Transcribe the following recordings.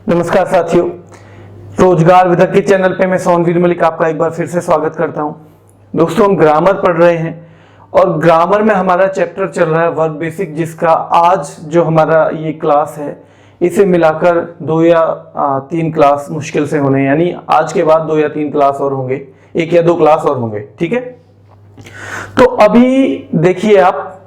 नमस्कार साथियों, रोजगार विदक के चैनल पे मैं सोनवीर मलिक आपका एक बार फिर से स्वागत करता हूं। दोस्तों, हम ग्रामर पढ़ रहे हैं और ग्रामर में हमारा चैप्टर चल रहा है वर्ब बेसिक, जिसका आज जो हमारा ये क्लास है इसे मिलाकर 2 या 3 क्लास मुश्किल से होने, यानी आज के बाद 2 या 3 क्लास और होंगे, 1 या 2 क्लास और होंगे। ठीक है, तो अभी देखिए आप,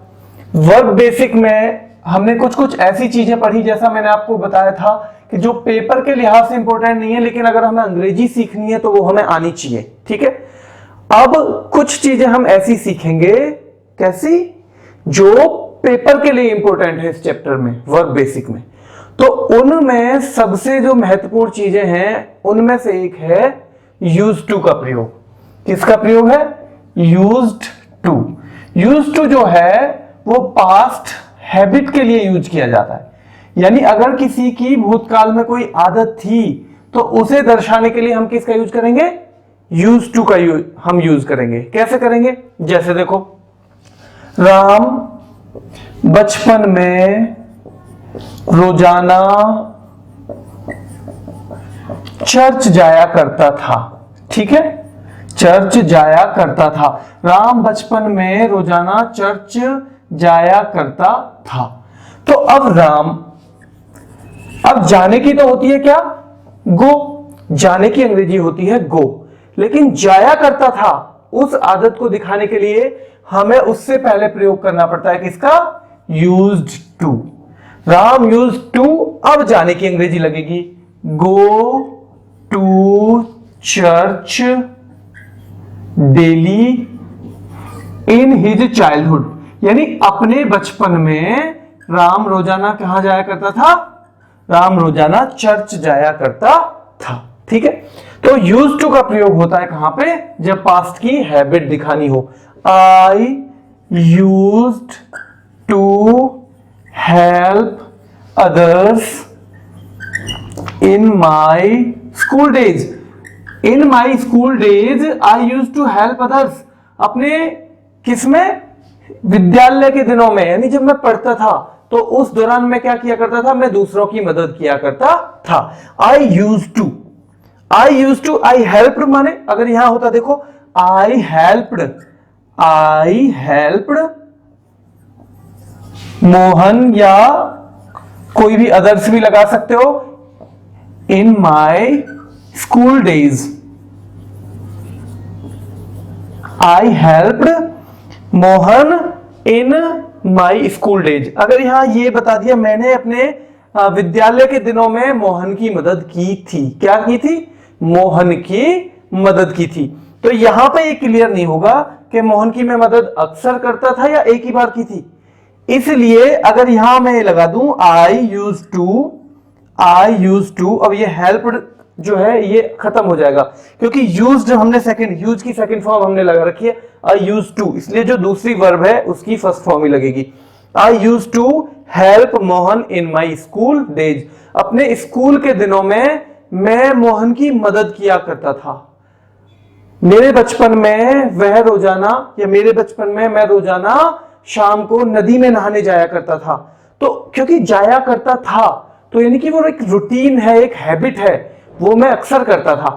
वर्ब बेसिक में हमने कुछ ऐसी चीजें पढ़ी, जैसा मैंने आपको बताया था कि जो पेपर के लिहाज से इंपॉर्टेंट नहीं है, लेकिन अगर हमें अंग्रेजी सीखनी है तो वो हमें आनी चाहिए। ठीक है, अब कुछ चीजें हम ऐसी सीखेंगे, कैसी, जो पेपर के लिए इंपॉर्टेंट है इस चैप्टर में, वर्ब बेसिक में। तो उनमें सबसे जो महत्वपूर्ण चीजें हैं उनमें से एक है यूज्ड टू का प्रयोग। किसका प्रयोग है? Used to. यूज्ड टू जो है वो पास्ट हैबिट के लिए यूज किया जाता है, यानी अगर किसी की भूतकाल में कोई आदत थी तो उसे दर्शाने के लिए हम किसका यूज करेंगे? यूज टू का हम यूज करेंगे। कैसे करेंगे? जैसे देखो, राम बचपन में रोजाना चर्च जाया करता था। ठीक है, चर्च जाया करता था। राम बचपन में रोजाना चर्च जाया करता था। तो अब राम, अब जाने की तो होती है क्या? गो। जाने की अंग्रेजी होती है गो, लेकिन जाया करता था उस आदत को दिखाने के लिए हमें उससे पहले प्रयोग करना पड़ता है किसका? Used to. Ram used to, अब जाने की अंग्रेजी लगेगी go to church daily in his childhood, यानी अपने बचपन में राम रोजाना कहां जाया करता था? राम रोजाना चर्च जाया करता था। ठीक है, तो यूज टू का प्रयोग होता है कहां पे? जब पास्ट की हैबिट दिखानी हो। I used to help others in my school days. In my school days I used to help others. अपने किसमें? विद्यालय के दिनों में, यानी जब मैं पढ़ता था तो उस दौरान मैं क्या किया करता था? मैं दूसरों की मदद किया करता था। I use to, I use to, I helped माने अगर यहां होता, देखो, आई हेल्प्ड मोहन, या कोई भी अदर्स भी लगा सकते हो, in my school days. I helped Mohan in my school days. अगर यहां ये बता दिया मैंने अपने विद्यालय के दिनों में मोहन की मदद की थी। क्या की थी? मोहन की मदद की थी। तो यहां पे ये क्लियर नहीं होगा कि मोहन की मैं मदद अक्सर करता था या एक ही बार की थी। इसलिए अगर यहां मैं लगा दूं आई यूज टू, अब ये हेल्प जो है ये खत्म हो जाएगा, क्योंकि यूज्ड हमने यूज की सेकंड फॉर्म हमने लगा रखी है आई यूज टू, इसलिए जो दूसरी वर्ब है उसकी फर्स्ट फॉर्म ही लगेगी। I use to help Mohan in my school days. अपने स्कूल के दिनों में मैं मोहन की मदद किया करता था। मेरे बचपन में वह रोजाना, या मेरे बचपन में मैं रोजाना शाम को नदी में नहाने जाया करता था। तो क्योंकि जाया करता था तो यानी कि वो एक रूटीन है, एक हैबिट है, वो मैं अक्सर करता था।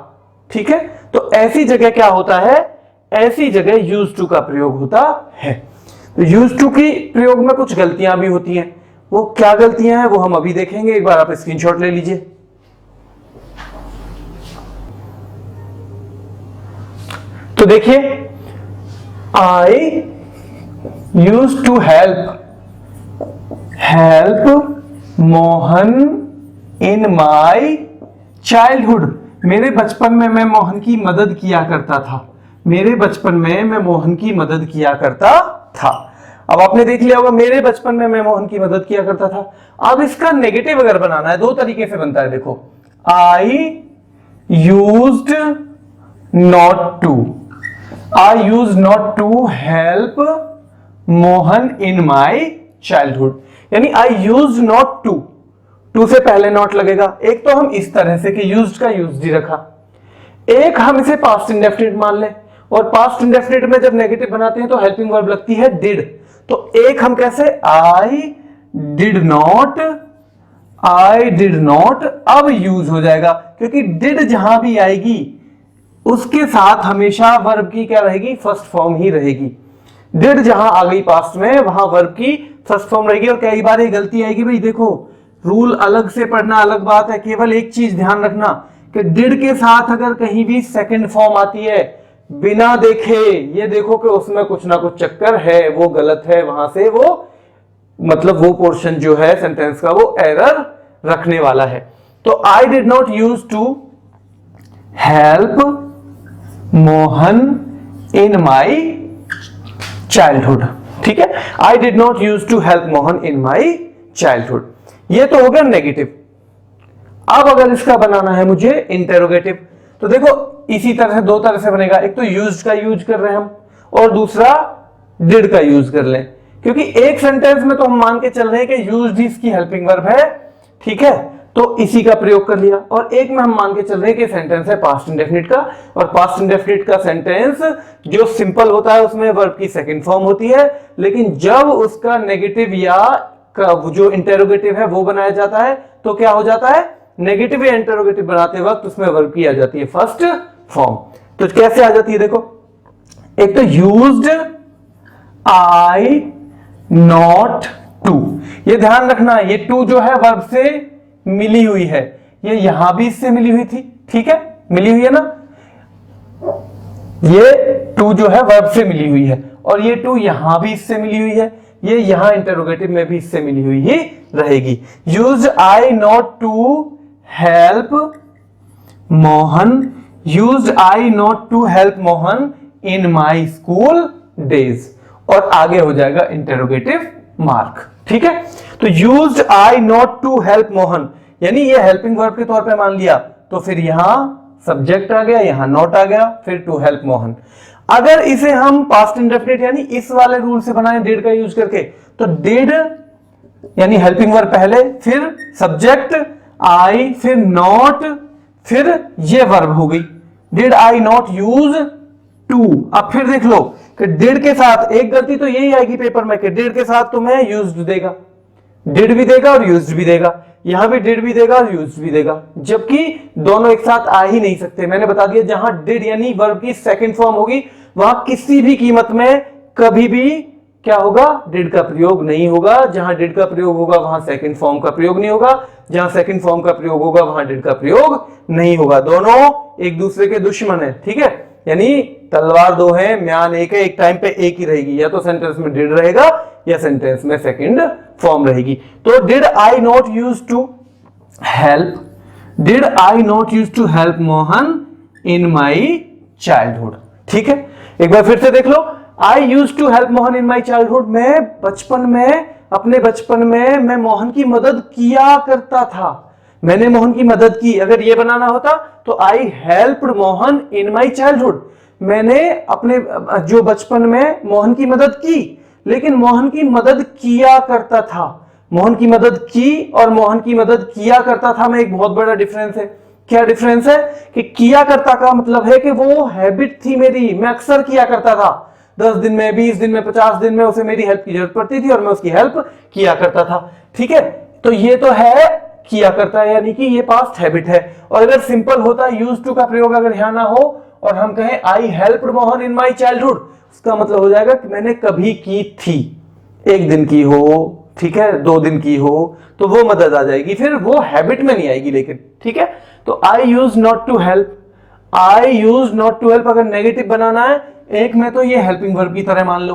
ठीक है, तो ऐसी जगह क्या होता है? ऐसी जगह यूज टू का प्रयोग होता है। तो यूज टू की प्रयोग में कुछ गलतियां भी होती हैं। वो क्या गलतियां हैं वो हम अभी देखेंगे। एक बार आप स्क्रीनशॉट ले लीजिए। तो देखिए, I use to help Mohan in my childhood. मेरे बचपन में मैं मोहन की मदद किया करता था। मेरे बचपन में मैं मोहन की मदद किया करता था। अब आपने देख लिया होगा, मेरे बचपन में मैं मोहन की मदद किया करता था। अब इसका नेगेटिव अगर बनाना है, 2 तरीके से बनता है। देखो, I used not to, I use not to help Mohan in my childhood, यानी I use not to, to से पहले नॉट लगेगा। एक तो हम इस तरह से कि यूज्ड का यूज्ड ही रखा, एक हम इसे पास्ट इंडेफिनिट मान लें, और पास्ट इंडेफिनिट में जब नेगेटिव बनाते हैं तो हेल्पिंग वर्ब लगती है डिड। तो एक हम कैसे, आई did not I did not अब यूज हो जाएगा, क्योंकि डिड जहां भी आएगी उसके साथ हमेशा वर्ब की क्या रहेगी, फर्स्ट फॉर्म ही रहेगी। डिड जहां आ गई पास्ट में, वहां वर्ब की फर्स्ट फॉर्म रहेगी। और कई बार ये गलती आएगी भाई, देखो रूल अलग से पढ़ना अलग बात है, केवल एक चीज ध्यान रखना कि डिड के साथ अगर कहीं भी सेकंड फॉर्म आती है बिना देखे, ये देखो कि उसमें कुछ ना कुछ चक्कर है, वो गलत है, वहां से वो मतलब वो पोर्शन जो है सेंटेंस का वो एरर रखने वाला है। तो I did not use to help Mohan in my childhood. ठीक है, I did not use to help Mohan in my childhood. ये तो हो गया नेगेटिव। अब अगर इसका बनाना है मुझे इंटेरोगेटिव, तो देखो इसी तरह से दो तरह से बनेगा। एक तो यूज्ड का यूज कर रहे हैं हम, और दूसरा डिड का यूज कर लें, क्योंकि एक सेंटेंस में तो हम मान के चल रहे हैं कि यूज्ड इसकी हेल्पिंग वर्ब है, ठीक है, तो इसी का प्रयोग कर लिया। और एक में हम मान के चल रहे हैं कि सेंटेंस है पास्ट इंडेफिनिट का, और पास्ट इंडेफिनिट का सेंटेंस जो सिंपल होता है उसमें वर्ब की सेकंड फॉर्म होती है, लेकिन जब उसका नेगेटिव या जो इंटेरोगेटिव है वो बनाया जाता है तो क्या हो जाता है, नेगेटिव या इंटेरोगेटिव बनाते वक्त उसमें वर्ब की आ जाती है फर्स्ट फॉर्म। तो कैसे आ जाती है देखो, एक तो यूज्ड आई नॉट टू, ये ध्यान रखना ये टू जो है वर्ब से मिली हुई है, ये यहां भी इससे मिली हुई थी, ठीक है, मिली हुई है ना, ये टू जो है वर्ब से मिली हुई है, और ये टू यहां भी इससे मिली हुई है, ये यहां इंटरोगेटिव में भी इससे मिली हुई ही रहेगी। Used I not to help Mohan, used I not to help Mohan in my school days, और आगे हो जाएगा इंटरोगेटिव मार्क। ठीक है, तो used I not to help Mohan, यानी ये हेल्पिंग वर्ब के तौर पे मान लिया, तो फिर यहां सब्जेक्ट आ गया, यहां नॉट आ गया, फिर टू हेल्प मोहन। अगर इसे हम पास्ट इंडेफिनिट यानी इस वाले रूल से बनाए डिड का यूज करके, तो डिड यानी हेल्पिंग वर्ब पहले, फिर सब्जेक्ट आई, फिर नॉट, फिर ये वर्ब हो गई, did I not use to. अब फिर देख लो कि डिड के साथ एक गलती तो यही आएगी पेपर में कि डिड के साथ तुम्हें यूज्ड देगा, डिड भी देगा और यूज्ड भी देगा, यहां भी डिड भी देगा और यूज्ड भी देगा, जबकि दोनों एक साथ आ ही नहीं सकते। मैंने बता दिया जहां डिड यानी वर्ब की सेकंड फॉर्म होगी वहां किसी भी कीमत में कभी भी क्या होगा, डिड का प्रयोग नहीं होगा। जहां डिड का प्रयोग होगा वहां सेकंड फॉर्म का प्रयोग नहीं होगा, जहां सेकंड फॉर्म का प्रयोग होगा वहां डिड का प्रयोग नहीं होगा। दोनों एक दूसरे के दुश्मन है, ठीक है, यानी तलवार दो है, म्यान एक है, एक टाइम पे एक ही रहेगी, या तो सेंटेंस में डिड रहेगा या सेंटेंस में सेकंड फॉर्म रहेगी। तो did I not use to help, did I not use to help Mohan in my childhood. ठीक है, एक बार फिर से देख लो, I use to help Mohan in my childhood, मैं बचपन में, अपने बचपन में मैं मोहन की मदद किया करता था, मैंने मोहन की मदद की। अगर ये बनाना होता तो आई helped Mohan in my childhood, मैंने अपने जो बचपन में मोहन की मदद की, लेकिन मोहन की मदद किया करता था। मोहन की मदद की और मोहन की मदद किया करता था में एक बहुत बड़ा डिफरेंस है। क्या डिफरेंस है कि किया करता का मतलब है कि वो हैबिट थी मेरी, मैं अक्सर किया करता था, 10 दिन में, 20 दिन में, 50 दिन में उसे मेरी हेल्प की जरूरत पड़ती थी और मैं उसकी हेल्प किया करता था। ठीक है, तो ये तो है किया करता है, यानी कि ये पास्ट हैबिट है। और अगर सिंपल होता यूज टू का प्रयोग अगर यहां ना हो और हम कहें आई helped Mohan in my childhood, उसका मतलब हो जाएगा कि मैंने कभी की थी, एक दिन की हो, ठीक है, 2 दिन की हो, तो वो मदद आ जाएगी, फिर वो हैबिट में नहीं आएगी। लेकिन ठीक है, तो I use not to help, I use not to help अगर नेगेटिव बनाना है, एक में तो ये हेल्पिंग वर्ब की तरह मान लो,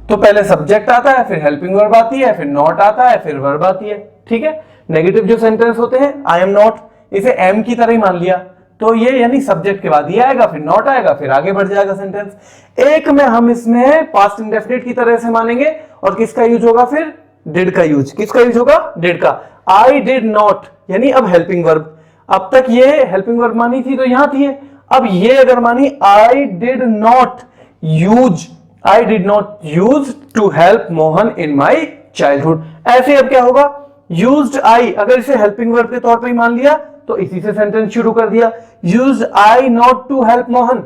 तो पहले सब्जेक्ट आता है, फिर हेल्पिंग वर्ब आती है, फिर नॉट आता है, फिर वर्ब आती है। ठीक है, नेगेटिव जो सेंटेंस होते हैं आई एम नॉट, इसे एम की तरह ही मान लिया, तो ये यानी सब्जेक्ट के बाद ये आएगा, फिर नॉट आएगा, फिर आगे बढ़ जाएगा सेंटेंस। एक में हम इसमें पास्ट इंडेफिनिट की तरह से मानेंगे, और किसका यूज होगा फिर, डिड का यूज। किसका यूज होगा, डिड का। आई डिड नॉट यानी अब हेल्पिंग वर्ब, अब तक ये हेल्पिंग वर्ब मानी थी तो यहां थी, अब ये अगर मानी I did not use, I did not use to help Mohan in my childhood, ऐसे अब क्या होगा, यूज्ड आई अगर इसे हेल्पिंग वर्ब के तौर पे ही मान लिया तो इसी से सेंटेंस शुरू कर दिया, used I not to help Mohan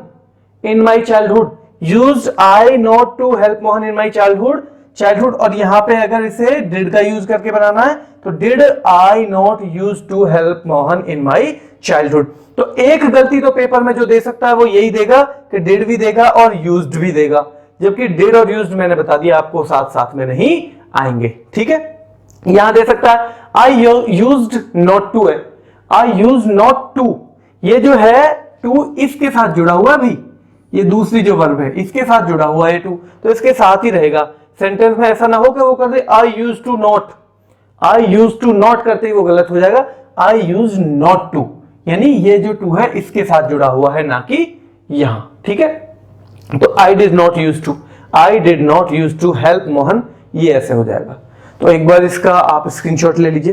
in my childhood, used I not to help Mohan in my childhood, childhood, और यहां पे अगर इसे डिड का यूज करके बनाना है तो did I not use to help Mohan in my childhood. तो एक गलती तो पेपर में जो दे सकता है वो यही देगा कि डिड भी देगा और यूज्ड भी देगा, जबकि डिड और यूज्ड मैंने बता दिया आपको साथ साथ में नहीं आएंगे। ठीक है, यहां दे सकता है आई यूज्ड नॉट टू है, आई यूज नॉट टू, ये जो है टू इसके साथ जुड़ा हुआ भी, ये दूसरी जो वर्ब है इसके साथ जुड़ा हुआ है टू, तो इसके साथ ही रहेगा। सेंटेंस में ऐसा ना हो कि वो कर दे I use to not, I use to not करते ही वो गलत हो जाएगा, आई यूज नॉट टू, यानी ये जो टू है इसके साथ जुड़ा हुआ है ना कि यहां। ठीक है, तो I did not use to, I did not use to help Mohan, ये ऐसे हो जाएगा। तो एक बार इसका आप स्क्रीनशॉट ले लीजिए।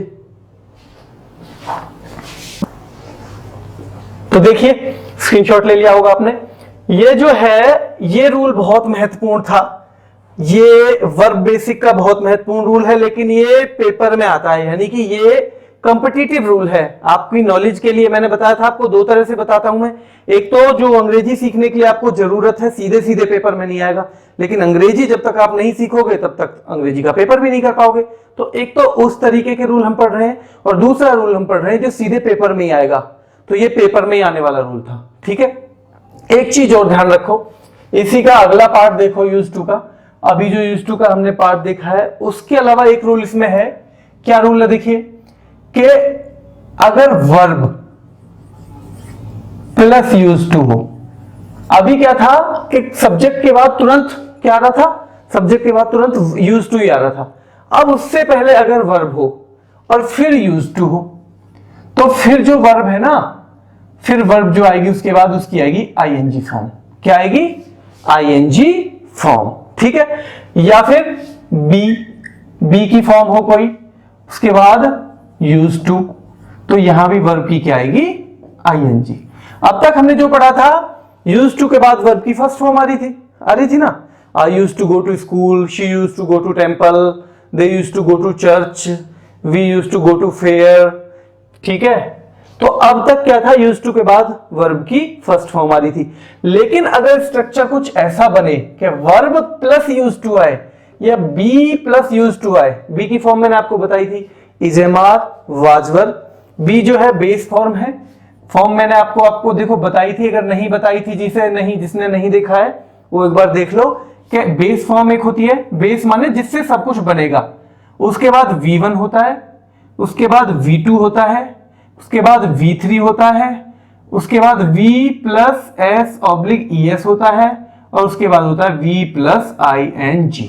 तो देखिए स्क्रीनशॉट ले लिया होगा आपने। ये जो है ये रूल बहुत महत्वपूर्ण था, ये वर्ब बेसिक का बहुत महत्वपूर्ण रूल है, लेकिन ये पेपर में आता है, यानी कि ये कॉम्पिटिटिव रूल है। आपकी नॉलेज के लिए मैंने बताया था, आपको दो तरह से बताता हूं मैं। एक तो जो अंग्रेजी सीखने के लिए आपको जरूरत है, सीधे सीधे पेपर में नहीं आएगा, लेकिन अंग्रेजी जब तक आप नहीं सीखोगे तब तक अंग्रेजी का पेपर भी नहीं कर पाओगे। तो एक तो उस तरीके के रूल हम पढ़ रहे हैं, और दूसरा रूल हम पढ़ रहे हैं जो सीधे पेपर में ही आएगा। तो ये पेपर में ही आने वाला रूल था। ठीक है, एक चीज और ध्यान रखो, इसी का अगला पार्ट देखो यूज टू का। अभी जो यूज टू का हमने पार्ट देखा है, उसके अलावा एक रूल इसमें है। क्या रूल है देखिए, कि अगर वर्ब प्लस यूज टू हो, अभी क्या था कि सब्जेक्ट के बाद तुरंत क्या आ रहा था, सब्जेक्ट के बाद तुरंत यूज टू ही आ रहा था। अब उससे पहले अगर वर्ब हो और फिर यूज टू हो, तो फिर जो वर्ब है ना, फिर वर्ब जो आएगी उसके बाद उसकी आएगी आईएनजी फॉर्म। क्या आएगी, आईएनजी फॉर्म। ठीक है, या फिर बी की फॉर्म हो कोई, उसके बाद यूज टू, तो यहां भी वर्ब की क्या आएगी, आईएनजी। अब तक हमने जो पढ़ा था, यूज टू के बाद वर्ब की फर्स्ट फॉर्म आ रही थी ना। I use to go to school, she use to go to temple, they use to go to church, we use to go to fair. ठीक है, तो अब तक क्या था, यूज टू के बाद वर्ब की फर्स्ट फॉर्म आ रही थी। लेकिन अगर स्ट्रक्चर कुछ ऐसा बने कि वर्ब प्लस यूज टू आए या बी प्लस यूज टू आए, बी की फॉर्म मैंने आपको बताई थी इजेमार, वाजवर। बी जो है बेस फॉर्म है, फॉर्म मैंने आपको देखो बताई थी, अगर नहीं बताई थी जिसने नहीं देखा है वो एक बार देख लो कि बेस फॉर्म एक होती है, बेस माने जिससे सब कुछ बनेगा। उसके बाद V1 होता है, उसके बाद V2 होता है, उसके बाद V3 होता है, उसके बाद V plus S oblique ES होता है, और उसके बाद होता है V प्लस ING।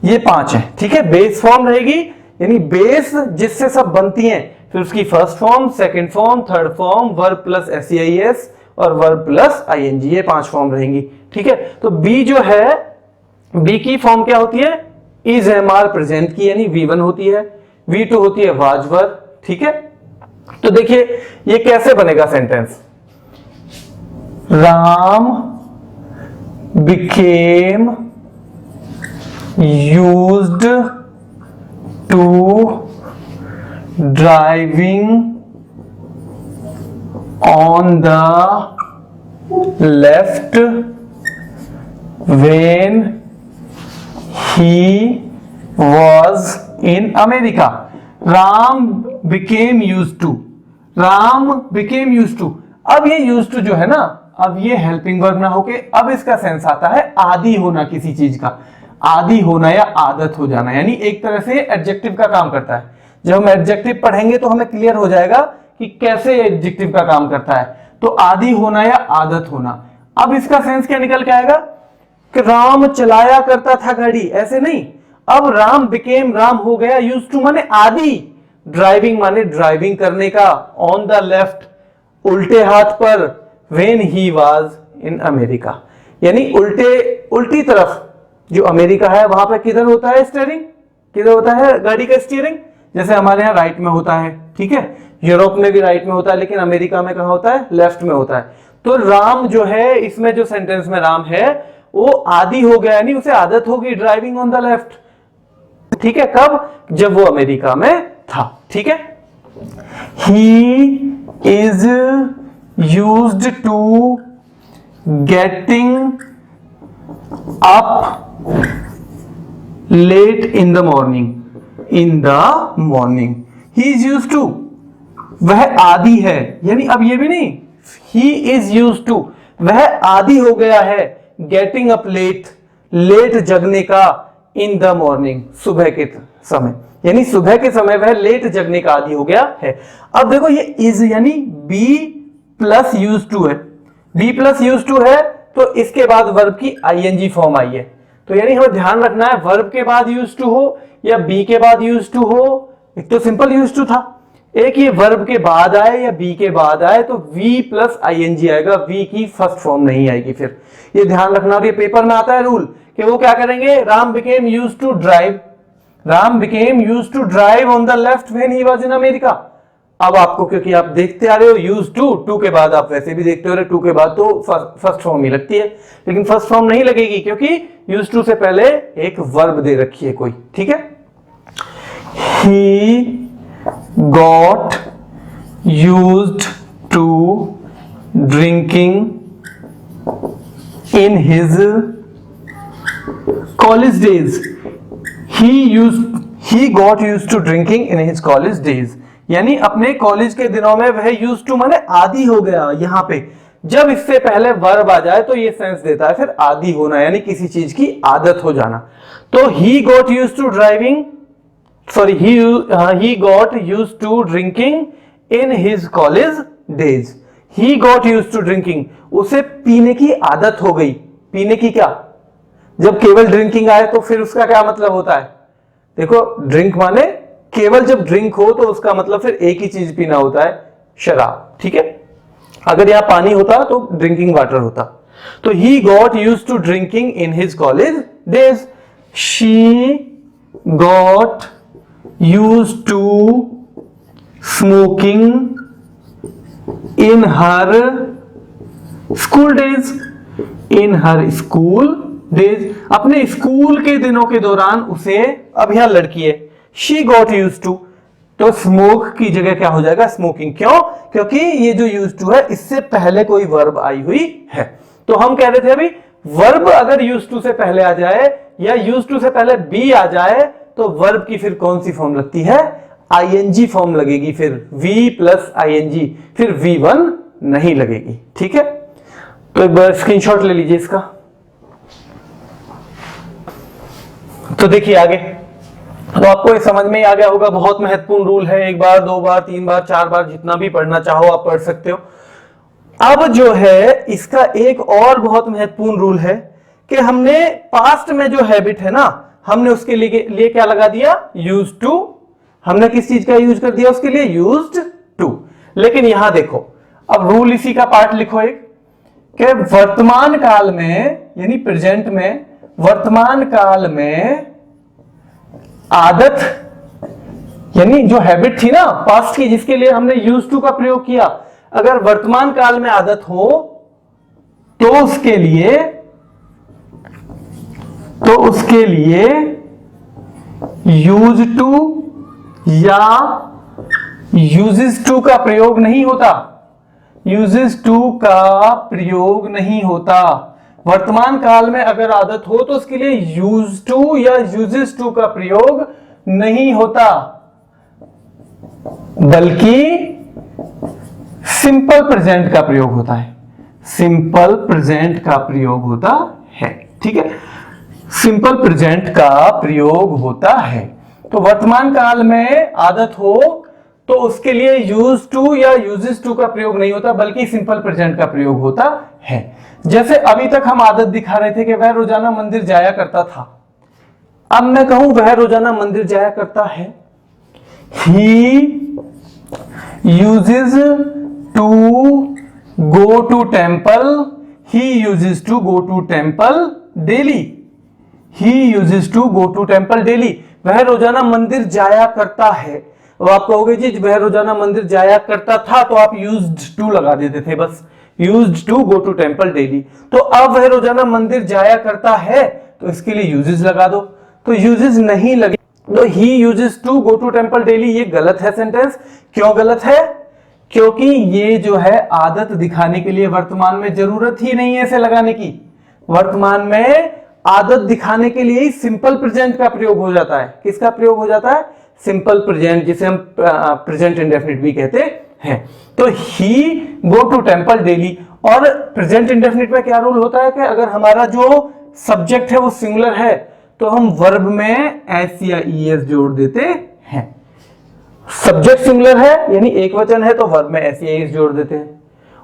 ये 5 है। ठीक है, बेस फॉर्म रहेगी, यानी बेस जिससे सब बनती हैं, फिर उसकी first form, second form, third form, verb plus SEIS और वर्ब प्लस ING, ये 5 फॉर्म रहेंगी। ठीक है, तो बी जो है, बी की फॉर्म क्या होती है, इज एमआर प्रेजेंट की, यानी V1 होती है, V2 होती है वाजवर। ठीक है, तो देखिए ये कैसे बनेगा sentence, Ram became used to driving on the left when he was in America. Ram became used to, Ram became used to। अब ये used to जो है ना, अब ये हेल्पिंग वर्ब ना होके अब इसका सेंस आता है आदि होना, किसी चीज का आदि होना या आदत हो जाना, यानी एक तरह से एडजेक्टिव का काम करता है। जब हम एडजेक्टिव पढ़ेंगे तो हमें क्लियर हो जाएगा कि कैसे एडजेक्टिव का काम करता है। तो आदि होना या आदत होना। अब इसका सेंस क्या निकल के आएगा कि राम चलाया करता था गाड़ी, ऐसे नहीं। अब राम बिकेम, राम हो गया यूज्ड टू माने आदि, ड्राइविंग माने ड्राइविंग करने का, ऑन द लेफ्ट उल्टे हाथ पर, when he was in America, यानी उल्टी तरफ जो अमेरिका है वहां पर किधर होता है स्टीयरिंग, किधर होता है गाड़ी का स्टीयरिंग, जैसे हमारे यहाँ राइट में होता है। ठीक है, यूरोप में भी राइट में होता है, लेकिन अमेरिका में कहां होता है, लेफ्ट में होता है। तो राम जो है, इसमें जो सेंटेंस में राम है वो आदि हो गया, यानी उसे आदत होगी ड्राइविंग ऑन द लेफ्ट। ठीक है, कब, जब वो अमेरिका में था। ठीक है, he is used to getting up late in the morning, in the morning. He is used to, वह आदी है, यानी अब ये भी नहीं, ही इज यूज्ड टू, वह आदी हो गया है गेटिंग अप लेट, लेट जगने का, इन द मॉर्निंग, सुबह के समय, यानी सुबह के समय वह लेट जगने का आदी हो गया है। अब देखो ये इज यानी बी प्लस यूज टू है, बी प्लस यूज टू है तो इसके बाद वर्ब की आईएनजी फॉर्म आई है, तो यानी हमें ध्यान रखना है वर्ब के बाद यूज टू हो या बी के बाद यूज टू हो। एक तो सिंपल यूज टू था, एक ये वर्ब के बाद आए या बी के बाद आए तो वी प्लस आईएनजी आएगा, वी की फर्स्ट फॉर्म नहीं आएगी। फिर ये ध्यान रखना, और ये पेपर में आता है रूल कि वो क्या करेंगे, Ram became used to drive, Ram became used to drive on the left when he was in America. अब आपको, क्योंकि आप देखते आ रहे हो यूज्ड टू, टू के बाद आप वैसे भी देखते हो रहे, टू के बाद तो फर्स्ट फॉर्म ही लगती है, लेकिन फर्स्ट फॉर्म नहीं लगेगी क्योंकि यूज्ड टू से पहले एक वर्ब दे रखी है कोई, ठीक है। ही got used to drinking in his college days, he got used to drinking in his college days, यानी अपने कॉलेज के दिनों में वह used to माने आदी हो गया। यहां पे जब इससे पहले वर्ब आ जाए तो ये सेंस देता है फिर आदी होना, यानी किसी चीज की आदत हो जाना। तो he got used to driving, sorry, he got used to drinking in his college days, he got used to drinking, उसे पीने की आदत हो गई। पीने की क्या, जब केवल ड्रिंकिंग आए तो फिर उसका क्या मतलब होता है, देखो ड्रिंक माने केवल जब ड्रिंक हो तो उसका मतलब फिर एक ही चीज पीना होता है, शराब, ठीक है। अगर यहां पानी होता तो ड्रिंकिंग वाटर होता। तो he got used to drinking in his college days, she got used to smoking in her school days, in her school days, अपने स्कूल के दिनों के दौरान उसे, अब यहां लड़की है, she got used to, तो स्मोक की जगह क्या हो जाएगा, स्मोकिंग। क्यों, क्योंकि ये जो used to है इससे पहले कोई वर्ब आई हुई है। तो हम कह रहे थे अभी वर्ब अगर used to से पहले आ जाए या used to से पहले बी आ जाए तो वर्ब की फिर कौन सी फॉर्म लगती है, आईएनजी फॉर्म लगेगी, फिर वी प्लस आईएनजी, फिर V1 नहीं लगेगी, ठीक है। तो एक बार स्क्रीनशॉट ले लीजिए इसका। तो देखिए आगे, तो आपको ये समझ में ही आ गया होगा, बहुत महत्वपूर्ण रूल है, एक बार, दो बार, तीन बार, चार बार, जितना भी पढ़ना चाहो आप पढ़ सकते हो। अब जो है इसका एक और बहुत महत्वपूर्ण रूल है कि हमने पास्ट में जो हैबिट है ना, हमने उसके लिए क्या लगा दिया, यूज टू। हमने किस चीज का यूज कर दिया उसके लिए, यूज्ड टू। लेकिन यहां देखो, अब रूल इसी का पार्ट लिखो एक, कि वर्तमान काल में यानी प्रेजेंट में, वर्तमान काल में आदत यानी जो हैबिट थी ना पास्ट की जिसके लिए हमने यूज टू का प्रयोग किया, अगर वर्तमान काल में आदत हो तो उसके लिए यूज टू या यूजेस टू का प्रयोग नहीं होता, यूजेस टू का प्रयोग नहीं होता। वर्तमान काल में अगर आदत हो तो उसके लिए यूज टू या यूजेस टू का प्रयोग नहीं होता, बल्कि सिंपल प्रेजेंट का प्रयोग होता है, सिंपल प्रेजेंट का प्रयोग होता है, ठीक है, सिंपल प्रेजेंट का प्रयोग होता है। तो वर्तमान काल में आदत हो तो उसके लिए यूज टू या यूजेस टू का प्रयोग नहीं होता, बल्कि सिंपल प्रेजेंट का प्रयोग होता है। जैसे अभी तक हम आदत दिखा रहे थे कि वह रोजाना मंदिर जाया करता था, अब मैं कहूं वह रोजाना मंदिर जाया करता है, he uses to go to temple, he uses to go to temple daily, he uses to go to temple daily, वह रोजाना मंदिर जाया करता है। अब आप कहोगे जी वह रोजाना मंदिर जाया करता था तो आप यूज्ड टू लगा देते थे, बस used to go to temple daily. तो अब वह रोजाना मंदिर जाया करता है तो इसके लिए यूजेस लगा दो, तो यूजेस नहीं लगे तो he uses to go to temple daily, ये गलत है सेंटेंस। क्यों गलत है, क्योंकि ये जो है आदत दिखाने के लिए वर्तमान में जरूरत ही नहीं है इसे लगाने की। वर्तमान में आदत दिखाने के लिए ही सिंपल प्रेजेंट का प्रयोग हो जाता है। किसका प्रयोग हो जाता है? सिंपल प्रेजेंट, जिसे हम प्रेजेंट इंडेफिनिट भी कहते हैं। तो ही गो टू टेम्पल डेली। और प्रेजेंट इंडेफिनिट में क्या रूल होता है कि अगर हमारा जो सब्जेक्ट है वो सिंगुलर है तो हम वर्ब में एस या ईएस जोड़ देते हैं। सब्जेक्ट सिंगुलर है यानी एक वचन है तो वर्ब में एस या ईएस जोड़ देते हैं,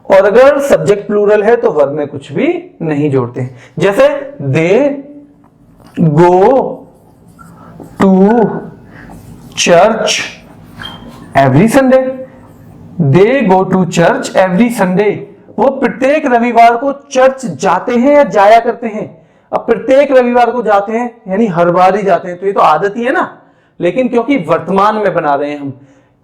और अगर सब्जेक्ट प्लूरल है तो वर्ब में कुछ भी नहीं जोड़ते हैं। जैसे they go to church every Sunday. They go to church every Sunday, वो प्रत्येक रविवार को चर्च जाते हैं या जाया करते हैं। अब प्रत्येक रविवार को जाते हैं यानी हर बार ही जाते हैं, तो ये तो आदत ही है ना। लेकिन क्योंकि वर्तमान में बना रहे हैं हम,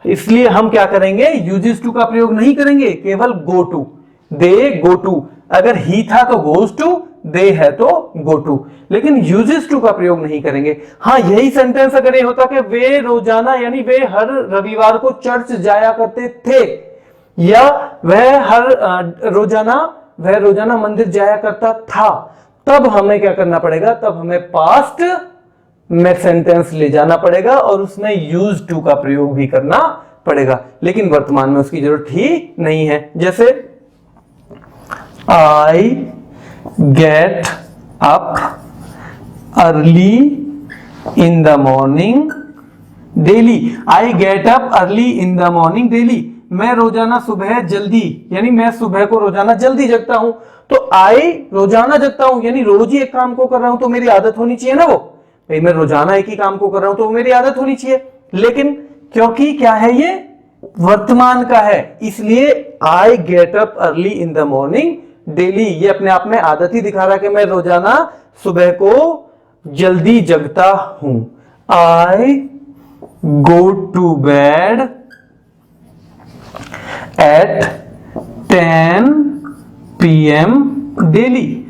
इसलिए हम क्या करेंगे? यूजेस टू का प्रयोग नहीं करेंगे, केवल go to. They go to, अगर ही था तो गोज टू, दे है तो गो टू, लेकिन यूजेस टू का प्रयोग नहीं करेंगे। हाँ, यही सेंटेंस अगर ये होता कि वे रोजाना यानी वे हर रविवार को चर्च जाया करते थे, या वह रोजाना मंदिर जाया करता था, तब हमें क्या करना पड़ेगा? तब हमें पास्ट में सेंटेंस ले जाना पड़ेगा और उसमें यूज टू का प्रयोग भी करना पड़ेगा। लेकिन वर्तमान में उसकी जरूरत ही नहीं है। जैसे I get up early in the morning daily. I get up early in the morning daily, मैं रोजाना सुबह जल्दी, यानी मैं सुबह को रोजाना जल्दी जगता हूं। तो आई रोजाना जगता हूं यानी रोज ही एक काम को कर रहा हूं, तो मेरी आदत होनी चाहिए ना। वो भाई मैं रोजाना एक ही काम को कर रहा हूं तो मेरी आदत होनी चाहिए। लेकिन क्योंकि क्या है, ये वर्तमान का है, इसलिए I get up early in the morning daily, ये अपने आप में आदत ही दिखा रहा है कि मैं रोजाना सुबह को जल्दी जगता हूं। I go to bed at 10 PM daily,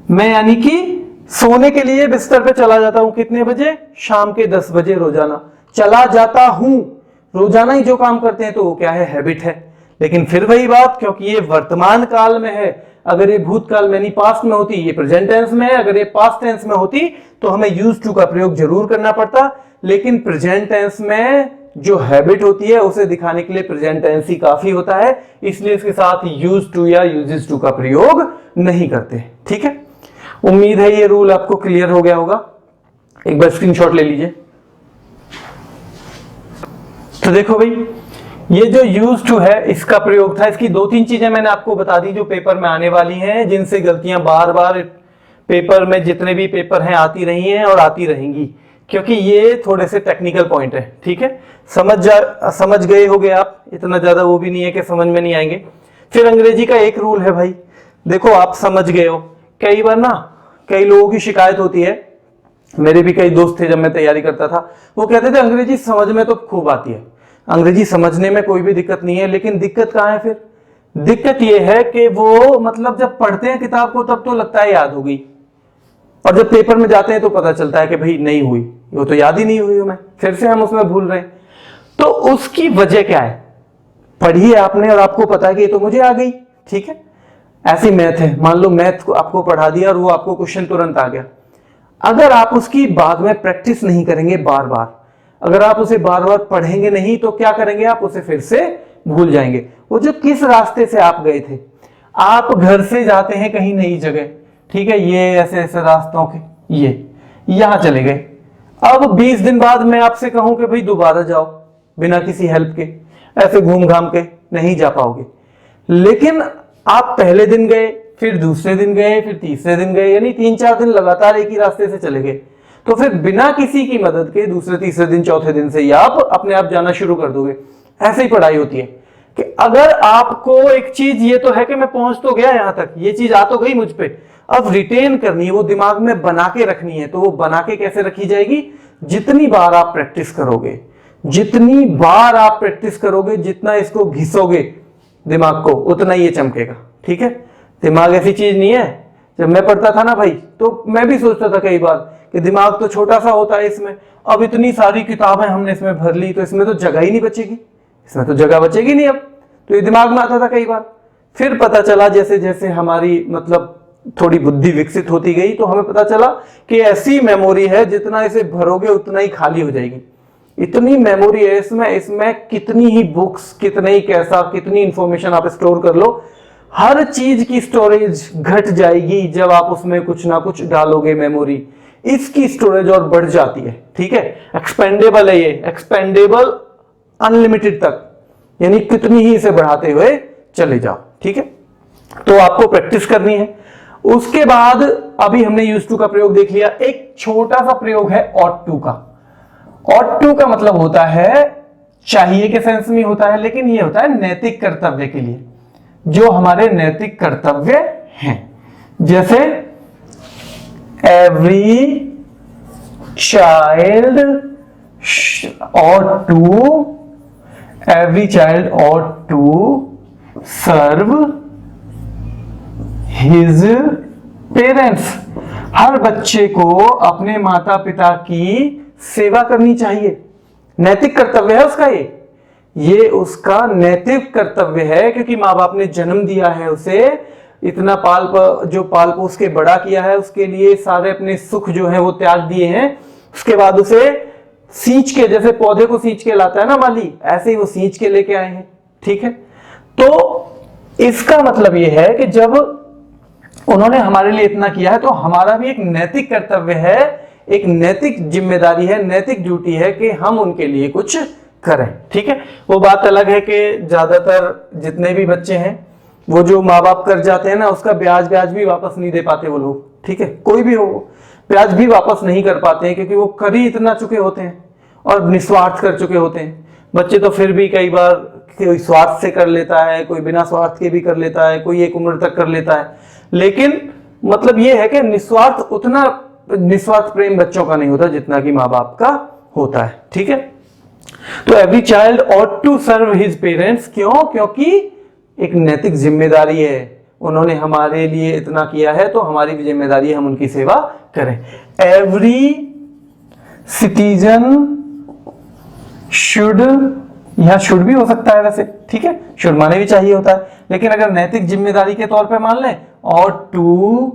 मैं यानी कि सोने के लिए बिस्तर पे चला जाता हूं। कितने बजे? शाम के 10 बजे रोजाना चला जाता हूं। रोजाना ही जो काम करते हैं तो वो क्या है? हैबिट है। लेकिन फिर वही बात, क्योंकि ये वर्तमान काल में है, अगर ये भूतकाल में नहीं पास्ट में होती, ये प्रेजेंट टेंस में है, अगर ये पास्ट टेंस में होती तो हमें यूज टू का प्रयोग जरूर करना पड़ता। लेकिन प्रेजेंट टेंस में जो हैबिट होती है उसे दिखाने के लिए प्रेजेंट टेंस ही काफी होता है, इसलिए इसके साथ यूज टू या यूजेस टू का प्रयोग नहीं करते। ठीक है, उम्मीद है ये रूल आपको क्लियर हो गया होगा। एक बार स्क्रीनशॉट ले लीजिए। तो देखो भाई, ये जो यूज टू है इसका प्रयोग था, इसकी 2-3 चीजें मैंने आपको बता दी जो पेपर में आने वाली हैं, जिनसे गलतियां बार बार पेपर में जितने भी पेपर हैं आती रही हैं और आती रहेंगी, क्योंकि ये थोड़े से टेक्निकल पॉइंट है। ठीक है, समझ गए होगे आप, इतना ज्यादा वो भी नहीं है कि समझ में नहीं आएंगे। फिर अंग्रेजी का एक रूल है भाई, देखो आप समझ गए हो, कई बार ना कई लोगों की शिकायत होती है, मेरे भी कई दोस्त थे जब मैं तैयारी करता था, वो कहते थे अंग्रेजी समझ में तो खूब आती है, अंग्रेजी समझने में कोई भी दिक्कत नहीं है। लेकिन दिक्कत कहाँ है? फिर दिक्कत ये है कि वो मतलब जब पढ़ते हैं किताब को तब तो लगता है याद हो गई, और जब पेपर में जाते हैं तो पता चलता है कि भाई नहीं हुई, वो तो याद ही नहीं हुई हमें, फिर से हम उसमें भूल रहे हैं। तो उसकी वजह क्या है? पढ़ी है आपने और आपको पता है कि ये तो मुझे आ गई। ठीक है, ऐसी मैथ है, मान लो मैथ को आपको पढ़ा दिया और वो आपको क्वेश्चन तुरंत आ गया। अगर आप उसकी बाद में प्रैक्टिस नहीं करेंगे बार बार, अगर आप उसे बार बार पढ़ेंगे नहीं तो क्या करेंगे? आप उसे फिर से भूल जाएंगे। वो जो किस रास्ते से आप गए थे, आप घर से जाते हैं कहीं नई जगह, ठीक है, ये ऐसे ऐसे रास्तों के ये यहां चले गए। अब 20 दिन बाद मैं आपसे कहूं कि भाई दोबारा जाओ, बिना किसी हेल्प के ऐसे घूम घाम के नहीं जा पाओगे। लेकिन आप पहले दिन गए, फिर दूसरे दिन गए, फिर तीसरे दिन गए, यानी 3-4 दिन लगातार एक ही रास्ते से चले गए, तो फिर बिना किसी की मदद के दूसरे तीसरे दिन चौथे दिन से ही आप अपने आप जाना शुरू कर दोगे। ऐसे ही पढ़ाई होती है कि अगर आपको एक चीज ये तो है कि मैं पहुंच तो गया यहां तक, ये चीज आ तो गई मुझ पे, अब रिटेन करनी है, वो दिमाग में बना के रखनी है। तो वो बना के कैसे रखी जाएगी? जितनी बार आप प्रैक्टिस करोगे, जितनी बार आप प्रैक्टिस करोगे, जितना इसको घिसोगे दिमाग को, उतना ही ये चमकेगा। ठीक है, दिमाग ऐसी चीज नहीं है। जब मैं पढ़ता था ना भाई, तो मैं भी सोचता था कई बार कि दिमाग तो छोटा सा होता है इसमें, अब इतनी सारी किताबें हमने इसमें भर ली तो इसमें तो जगह ही नहीं बचेगी, इसमें तो जगह बचेगी नहीं अब। तो ये दिमाग में आता था कई बार। फिर पता चला जैसे जैसे हमारी मतलब थोड़ी बुद्धि विकसित होती गई तो हमें पता चला कि ऐसी मेमोरी है जितना इसे भरोगे उतना ही खाली हो जाएगी। इतनी मेमोरी है इसमें कितनी ही बुक्स, कितने ही कैसा, कितनी इंफॉर्मेशन आप स्टोर कर लो, हर चीज की स्टोरेज घट जाएगी जब आप उसमें कुछ ना कुछ डालोगे मेमोरी। इसकी स्टोरेज और बढ़ जाती है, ठीक है। एक्सपेंडेबल है ये, एक्सपेंडेबल अनलिमिटेड तक, यानी कितनी ही इसे बढ़ाते हुए चले जाओ, ठीक है। तो आपको प्रैक्टिस करनी है। उसके बाद अभी हमने यूज टू का प्रयोग देख लिया। एक छोटा सा प्रयोग है ऑट टू का। ऑट टू का मतलब होता है चाहिए के सेंस में होता है, लेकिन ये होता है नैतिक कर्तव्य के लिए, जो हमारे नैतिक कर्तव्य हैं। जैसे every child ought to serve his parents। हर बच्चे को अपने माता पिता की सेवा करनी चाहिए, नैतिक कर्तव्य है उसका। ये उसका नैतिक कर्तव्य है, क्योंकि माँ बाप ने जन्म दिया है उसे, इतना पाल पोस के बड़ा किया है, उसके लिए सारे अपने सुख जो है वो त्याग दिए हैं। उसके बाद उसे सींच के, जैसे पौधे को सींच के लाता है ना माली, ऐसे ही वो सींच के लेके आए हैं, ठीक है। तो इसका मतलब ये है कि जब उन्होंने हमारे लिए इतना किया है तो हमारा भी एक नैतिक कर्तव्य है, एक नैतिक जिम्मेदारी है, नैतिक ड्यूटी है कि हम उनके लिए कुछ करें, ठीक है। वो बात अलग है कि ज्यादातर जितने भी बच्चे हैं वो जो माँ बाप कर जाते हैं ना, उसका ब्याज भी वापस नहीं दे पाते वो लोग, ठीक है। कोई भी हो, ब्याज भी वापस नहीं कर पाते हैं, क्योंकि वो कर ही इतना चुके होते हैं और निस्वार्थ कर चुके होते हैं। बच्चे तो फिर भी कई बार कोई स्वार्थ से कर लेता है, कोई बिना स्वार्थ के भी कर लेता है, कोई एक उम्र तक कर लेता है, लेकिन मतलब ये है कि निस्वार्थ प्रेम बच्चों का नहीं होता जितना कि माँ बाप का होता है, ठीक है। तो every child ought to serve his parents, क्यों? क्योंकि एक नैतिक जिम्मेदारी है, उन्होंने हमारे लिए इतना किया है तो हमारी भी जिम्मेदारी है हम उनकी सेवा करें। एवरी सिटीजन शुड, यहां शुड भी हो सकता है वैसे, ठीक है, शुड माने भी चाहिए होता है, लेकिन अगर नैतिक जिम्मेदारी के तौर पे मान लें, ought to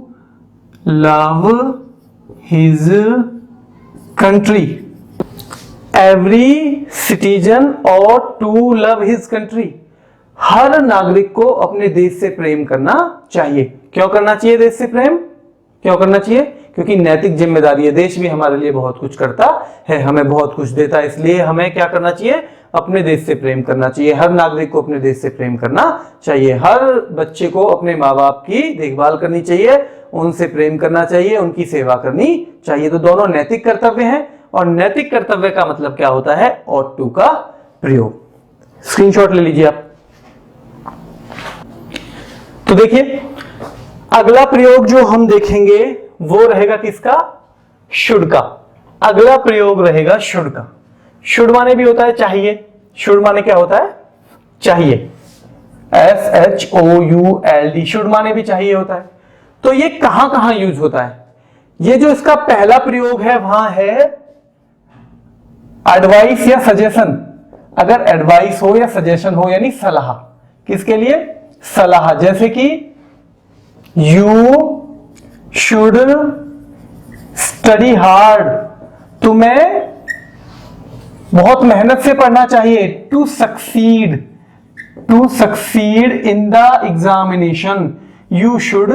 love his country। Every citizen ought to love his country। हर नागरिक को अपने देश से प्रेम करना चाहिए। क्यों करना चाहिए देश से प्रेम? क्यों करना चाहिए? क्योंकि नैतिक जिम्मेदारी है, देश भी हमारे लिए बहुत कुछ करता है, हमें बहुत कुछ देता है, इसलिए हमें क्या करना चाहिए? अपने देश से प्रेम करना चाहिए। हर नागरिक को अपने देश से प्रेम करना चाहिए। हर बच्चे को अपने माँ बाप की देखभाल करनी चाहिए, उनसे प्रेम करना चाहिए, उनकी सेवा करनी चाहिए। तो दोनों नैतिक कर्तव्य हैं, और नैतिक कर्तव्य का मतलब क्या होता है? ought to का प्रयोग। स्क्रीनशॉट ले लीजिए आप। तो देखिए अगला प्रयोग जो हम देखेंगे वो रहेगा किसका? शुड का। अगला प्रयोग रहेगा शुड का। शुड माने भी होता है चाहिए। शुड माने क्या होता है? चाहिए। SHOULD, शुड माने भी चाहिए होता है। तो ये कहां कहां यूज होता है? ये जो इसका पहला प्रयोग है वहां है एडवाइस या सजेशन। अगर एडवाइस हो या सजेशन हो, यानी सलाह, किसके लिए? सलाह। जैसे कि यू शुड स्टडी हार्ड, तुम्हें बहुत मेहनत से पढ़ना चाहिए। To succeed in the examination, you should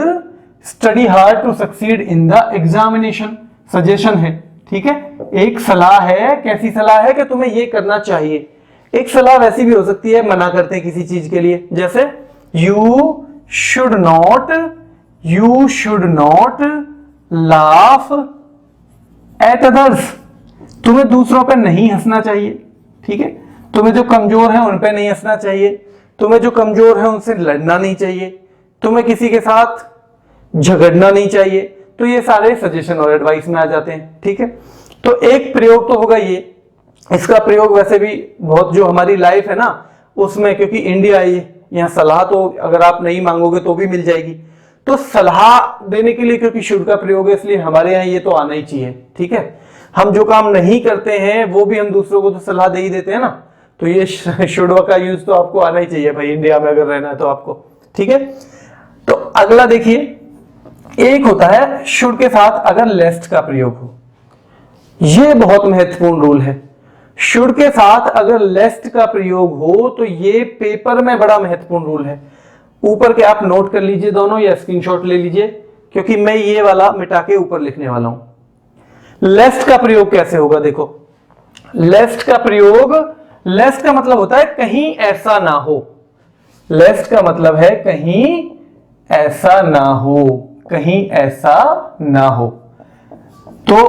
study hard to succeed in the examination. Suggestion है, ठीक है, एक सलाह है। कैसी सलाह है? कि तुम्हें ये करना चाहिए। एक सलाह वैसी भी हो सकती है, मना करते हैं किसी चीज के लिए, जैसे you should not laugh at others, तुम्हें दूसरों पे नहीं हंसना चाहिए, ठीक है। तुम्हें जो कमजोर है उन पे नहीं हंसना चाहिए, तुम्हें जो कमजोर है उनसे लड़ना नहीं चाहिए, तुम्हें किसी के साथ झगड़ना नहीं चाहिए। तो ये सारे सजेशन और एडवाइस में आ जाते हैं, ठीक है। तो एक प्रयोग तो होगा ये। इसका प्रयोग वैसे भी बहुत, जो हमारी लाइफ है ना उसमें, क्योंकि इंडिया है, यहाँ सलाह तो अगर आप नहीं मांगोगे तो भी मिल जाएगी। तो सलाह देने के लिए क्योंकि शुड का प्रयोग है, इसलिए हमारे यहाँ ये तो आना ही चाहिए, ठीक है। हम जो काम नहीं करते हैं वो भी हम दूसरों को तो सलाह दे ही देते हैं ना, तो ये शुड का यूज तो आपको आना ही चाहिए भाई, इंडिया में अगर रहना है तो आपको, ठीक है। तो अगला देखिए, एक होता है शुड के साथ अगर लेस्ट का प्रयोग हो, ये बहुत महत्वपूर्ण रूल है। शुड के साथ अगर लेस्ट का प्रयोग हो तो ये पेपर में बड़ा महत्वपूर्ण रूल है। ऊपर के आप नोट कर लीजिए दोनों या स्क्रीनशॉट ले लीजिए, क्योंकि मैं ये वाला मिटा के ऊपर लिखने वाला हूं। लेस्ट का प्रयोग कैसे होगा, देखो लेस्ट का प्रयोग, लेस्ट का मतलब होता है कहीं ऐसा ना हो। लेस्ट का मतलब है कहीं ऐसा ना हो, कहीं ऐसा ना हो। तो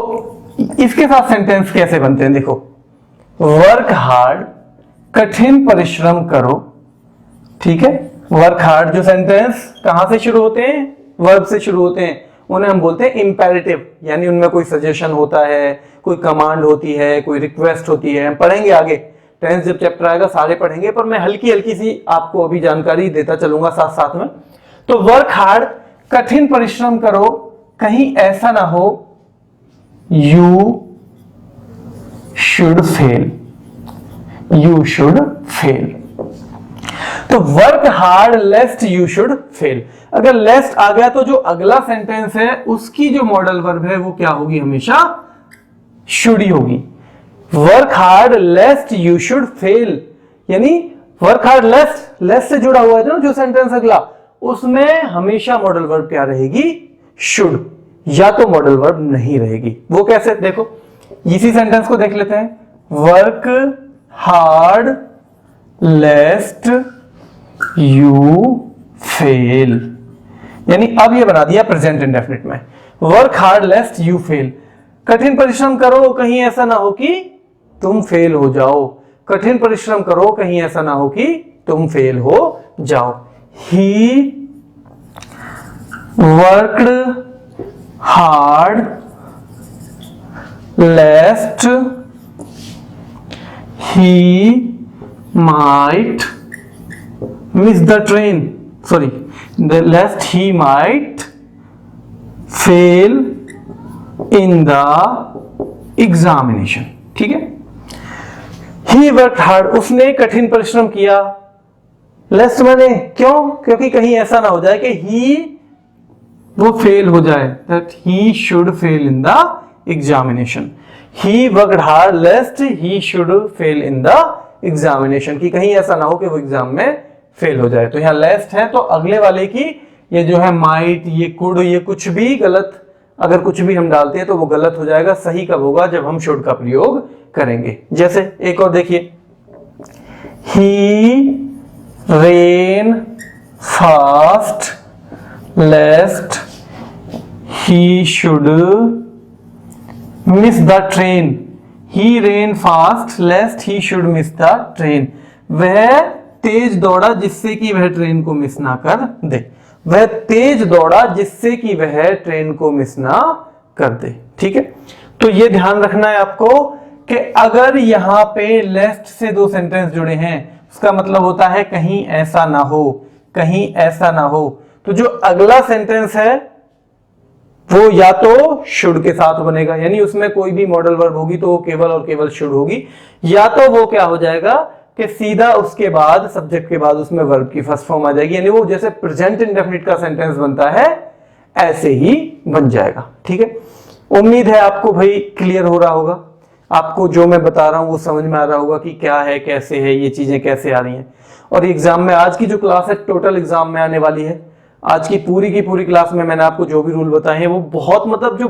इसके साथ सेंटेंस कैसे बनते हैं, देखो वर्क हार्ड, कठिन परिश्रम करो, ठीक है। वर्क हार्ड जो सेंटेंस कहां से शुरू होते हैं, वर्ब से शुरू होते हैं, उन्हें हम बोलते हैं इंपेरेटिव, यानी उनमें कोई सजेशन होता है, कोई कमांड होती है, कोई रिक्वेस्ट होती है। हम पढ़ेंगे आगे, टेंस जब चैप्टर आएगा सारे पढ़ेंगे, पर मैं हल्की हल्की सी आपको अभी जानकारी देता चलूंगा साथ साथ में। तो वर्क हार्ड, कठिन परिश्रम करो, कहीं ऐसा ना हो you should fail, you should fail. तो work hard lest you should fail, अगर लेस्ट आ गया तो जो अगला सेंटेंस है उसकी जो मॉडल वर्ब है वो क्या होगी, हमेशा शुड ही होगी। Work hard lest you should fail, यानी वर्क हार्ड लेस्ट, लेस्ट से जुड़ा हुआ है ना जो सेंटेंस अगला, उसमें हमेशा मॉडल वर्ब क्या रहेगी, शुड, या तो मॉडल वर्ब नहीं रहेगी। वो कैसे, देखो इसी सेंटेंस को देख लेते हैं। Work hard lest you fail, यानी अब ये बना दिया प्रेजेंट इंडेफिनिट में। Work hard lest you fail, कठिन परिश्रम करो कहीं ऐसा ना हो कि तुम फेल हो जाओ, कठिन परिश्रम करो कहीं ऐसा ना हो कि तुम फेल हो जाओ। He worked hard lest he might miss the train, sorry lest he might fail in the examination, ठीक है। ही वर्क हार्ड, उसने कठिन परिश्रम किया, लेस्ट मैंने क्यों, क्योंकि कहीं ऐसा ना हो जाए कि ही वो फेल हो जाए, that he should fail in the examination. He worked hard lest he should fail in the examination, कि कहीं ऐसा ना हो कि वो एग्जाम में फेल हो जाए। तो यहाँ लेस्ट है तो अगले वाले की ये जो है माइट, ये कुड, ये कुछ भी गलत, अगर कुछ भी हम डालते हैं तो वो गलत हो जाएगा। सही कब होगा, जब हम शुड का प्रयोग करेंगे। जैसे एक और देखिए, he ran fast lest he should miss the train, he ran fast lest he should miss the train, वह तेज दौड़ा जिससे कि वह ट्रेन को मिस ना कर दे, वह तेज दौड़ा जिससे कि वह ट्रेन को मिस ना कर दे, ठीक है। तो ये ध्यान रखना है आपको कि अगर यहां पे लेस्ट से दो सेंटेंस जुड़े हैं उसका मतलब होता है कहीं ऐसा ना हो, कहीं ऐसा ना हो। तो जो अगला सेंटेंस है वो या तो शुड के साथ बनेगा, यानी उसमें कोई भी मॉडल वर्ब होगी तो वो केवल और केवल शुड होगी, या तो वो क्या हो जाएगा कि सीधा उसके बाद सब्जेक्ट के बाद उसमें वर्ब की फर्स्ट फॉर्म आ जाएगी, यानी वो जैसे प्रेजेंट इंडेफिनिट का सेंटेंस बनता है ऐसे ही बन जाएगा, ठीक है। उम्मीद है आपको भाई क्लियर हो रहा होगा, आपको जो मैं बता रहा हूं वो समझ में आ रहा होगा कि क्या है, कैसे है, ये चीजें कैसे आ रही हैं। और एग्जाम में आज की जो क्लास है टोटल एग्जाम में आने वाली है, आज की पूरी क्लास में मैंने आपको जो भी रूल बताए हैं वो बहुत मतलब जो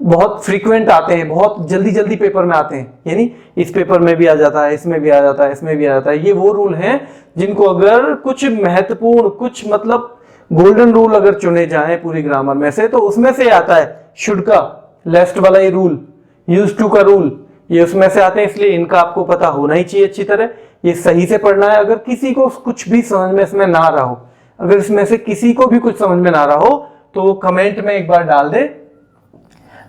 बहुत फ्रीक्वेंट आते हैं, बहुत जल्दी पेपर में आते हैं, यानी इस पेपर में भी आ जाता है, इसमें भी आ जाता है, इसमें भी आ जाता है। ये वो रूल हैं जिनको अगर कुछ महत्वपूर्ण, कुछ मतलब गोल्डन रूल अगर चुने जाएं पूरी ग्रामर में से, तो उसमें से आता है शुड का, लेस्ट वाला ये रूल, यूज टू का रूल, ये उसमें से आते हैं। इसलिए इनका आपको पता होना ही चाहिए अच्छी तरह, ये सही से पढ़ना है। अगर किसी को कुछ भी समझ में इसमें ना रहा हो, अगर इसमें से किसी को भी कुछ समझ में ना रहा हो तो कमेंट में एक बार डाल दे।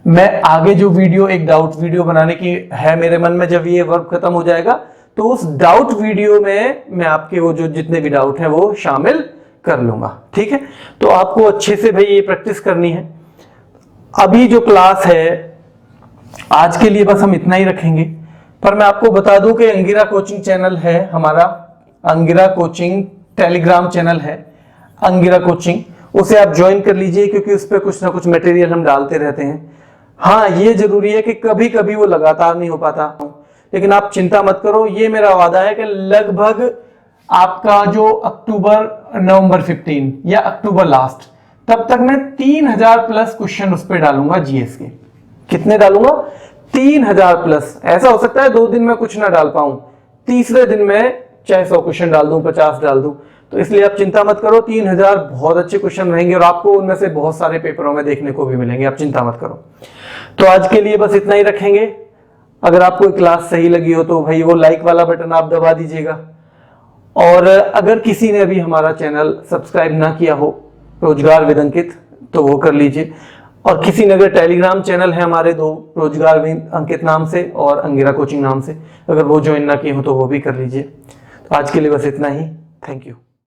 मैं आगे जो वीडियो, एक डाउट वीडियो बनाने की है मेरे मन में, जब ये वर्क खत्म हो जाएगा तो उस डाउट वीडियो में मैं आपके वो जो जितने भी डाउट हैं वो शामिल कर लूंगा, ठीक है। तो आपको अच्छे से भाई ये प्रैक्टिस करनी है। अभी जो क्लास है आज के लिए बस हम इतना ही रखेंगे, पर मैं आपको बता दूं कि अंगिरा कोचिंग चैनल है हमारा, अंगिरा कोचिंग टेलीग्राम चैनल है अंगिरा कोचिंग, उसे आप ज्वाइन कर लीजिए, क्योंकि उस पर कुछ ना कुछ मटेरियल हम डालते रहते हैं। हाँ, ये जरूरी है कि कभी कभी वो लगातार नहीं हो पाता, लेकिन आप चिंता मत करो, ये मेरा वादा है कि लगभग आपका जो अक्टूबर नवंबर 15 या अक्टूबर लास्ट, तब तक मैं 3000 प्लस क्वेश्चन उस पर डालूंगा जीएस के। कितने डालूंगा? 3000 प्लस। ऐसा हो सकता है 2 दिन में कुछ ना डाल पाऊं, तीसरे दिन में चाहे 100 क्वेश्चन डाल दूं, 50 डाल दूं। तो इसलिए आप चिंता मत करो, 3000 बहुत अच्छे क्वेश्चन रहेंगे और आपको उनमें से बहुत सारे पेपरों में देखने को भी मिलेंगे, आप चिंता मत करो। तो आज के लिए बस इतना ही रखेंगे। अगर आपको क्लास सही लगी हो तो भाई वो लाइक वाला बटन आप दबा दीजिएगा, और अगर किसी ने अभी हमारा चैनल सब्सक्राइब ना किया हो रोजगार विद अंकित, तो वो कर लीजिए। और किसी ने अगर टेलीग्राम चैनल है हमारे दो, रोजगार विद अंकित नाम से और अंगिरा कोचिंग नाम से, अगर वो ज्वाइन ना किए हो तो वो भी कर लीजिए। तो आज के लिए बस इतना ही। Thank you.